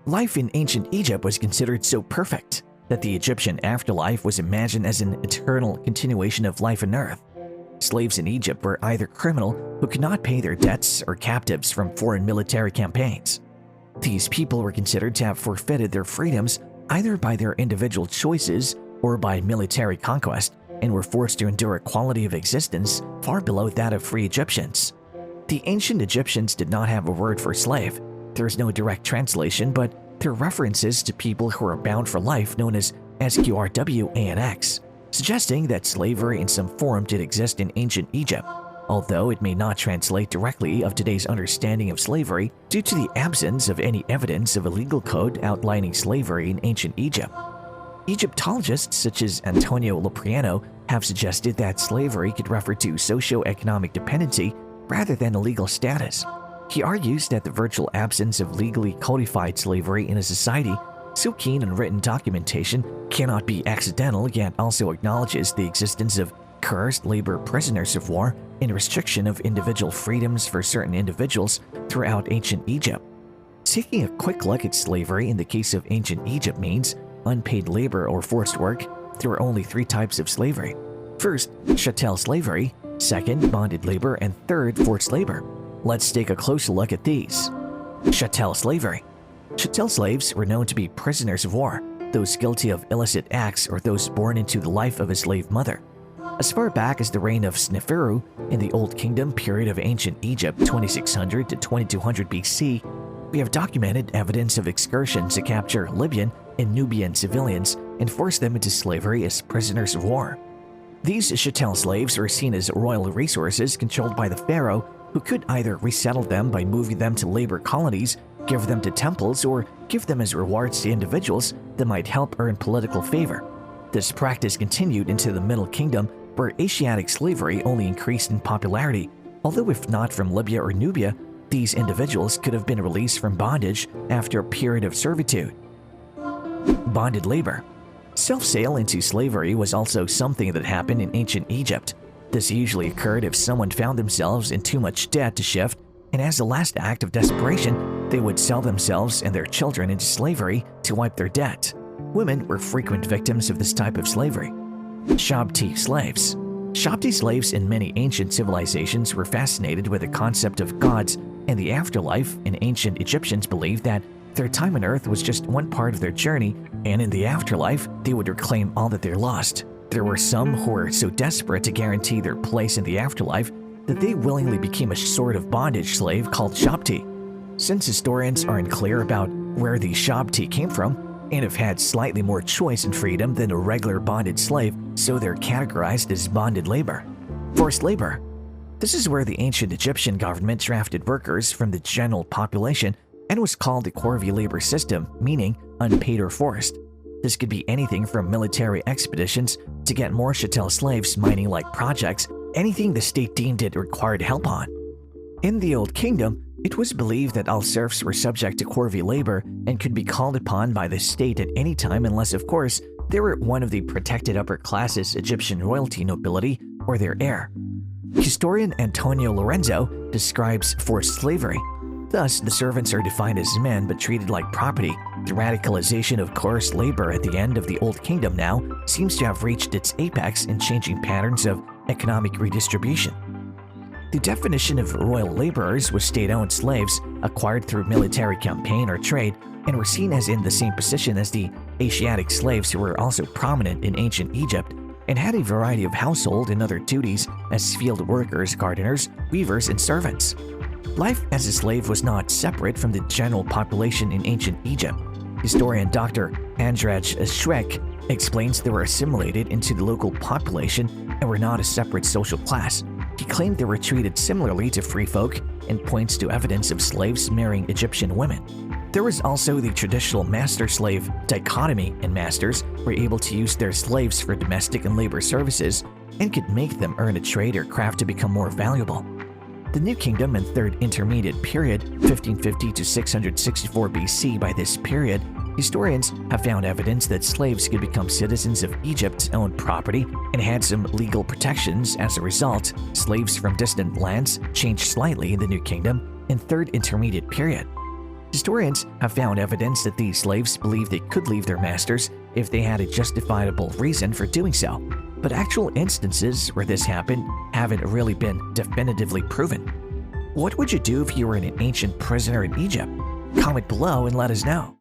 Life in ancient Egypt was considered so perfect that the Egyptian afterlife was imagined as an eternal continuation of life on Earth. Slaves in Egypt were either criminal who could not pay their debts or captives from foreign military campaigns. These people were considered to have forfeited their freedoms either by their individual choices or by military conquest, and were forced to endure a quality of existence far below that of free Egyptians. The ancient Egyptians did not have a word for slave. There is no direct translation, but there are references to people who are bound for life known as SQRW ANX, suggesting that slavery in some form did exist in ancient Egypt, although it may not translate directly of today's understanding of slavery due to the absence of any evidence of a legal code outlining slavery in ancient Egypt. Egyptologists such as Antonio Lopriano have suggested that slavery could refer to socio-economic dependency rather than a legal status. He argues that the virtual absence of legally codified slavery in a society so keen on written documentation cannot be accidental, yet also acknowledges the existence of coerced labor prisoners of war and restriction of individual freedoms for certain individuals throughout ancient Egypt. Taking a quick look at slavery in the case of ancient Egypt means unpaid labor or forced work. There were only three types of slavery. First, chattel slavery, second, bonded labor, and third, forced labor. Let's take a closer look at these. Chattel slavery. Chattel slaves were known to be prisoners of war, those guilty of illicit acts or those born into the life of a slave mother. As far back as the reign of Sneferu in the Old Kingdom period of ancient Egypt 2600 to 2200 BC, we have documented evidence of excursions to capture Libyan and Nubian civilians and force them into slavery as prisoners of war. These chattel slaves were seen as royal resources controlled by the pharaoh, who could either resettle them by moving them to labor colonies, give them to temples, or give them as rewards to individuals that might help earn political favor. This practice continued into the Middle Kingdom, where Asiatic slavery only increased in popularity, although if not from Libya or Nubia, these individuals could have been released from bondage after a period of servitude. Bonded labor. Self-sale into slavery was also something that happened in ancient Egypt. This usually occurred if someone found themselves in too much debt to shift, and as a last act of desperation, they would sell themselves and their children into slavery to wipe their debt. Women were frequent victims of this type of slavery. Shakti slaves. Shakti slaves in many ancient civilizations were fascinated with the concept of gods and the afterlife, and ancient Egyptians believed that their time on Earth was just one part of their journey, and in the afterlife, they would reclaim all that they lost. There were some who were so desperate to guarantee their place in the afterlife that they willingly became a sort of bondage slave called Shakti. Since historians are unclear about where the Shakti came from and have had slightly more choice and freedom than a regular bonded slave, so they're categorized as bonded labor. Forced labor. This is where the ancient Egyptian government drafted workers from the general population and was called the Corvy Labor system, meaning unpaid or forced. This could be anything from military expeditions to get more chattel slaves mining-like projects, anything the state deemed it required help on. In the Old Kingdom, it was believed that all serfs were subject to Corvy labor and could be called upon by the state at any time unless, of course, they were one of the protected upper classes Egyptian royalty nobility or their heir. Historian Antonio Lorenzo describes forced slavery. Thus, the servants are defined as men but treated like property. The radicalization of coerced labor at the end of the Old Kingdom now seems to have reached its apex in changing patterns of economic redistribution. The definition of royal laborers was state-owned slaves acquired through military campaign or trade and were seen as in the same position as the Asiatic slaves who were also prominent in ancient Egypt and had a variety of household and other duties as field workers, gardeners, weavers, and servants. Life as a slave was not separate from the general population in ancient Egypt. Historian Dr. Andraj Schweck explains they were assimilated into the local population and were not a separate social class. He claimed they were treated similarly to free folk and points to evidence of slaves marrying Egyptian women. There was also the traditional master-slave dichotomy, and masters were able to use their slaves for domestic and labor services and could make them earn a trade or craft to become more valuable. The New Kingdom and Third Intermediate Period, 1550 to 664 BC. By this period, historians have found evidence that slaves could become citizens of Egypt's own property and had some legal protections. As a result, slaves from distant lands changed slightly in the New Kingdom and Third Intermediate Period. Historians have found evidence that these slaves believed they could leave their masters if they had a justifiable reason for doing so, but actual instances where this happened haven't really been definitively proven. What would you do if you were an ancient prisoner in Egypt? Comment below and let us know.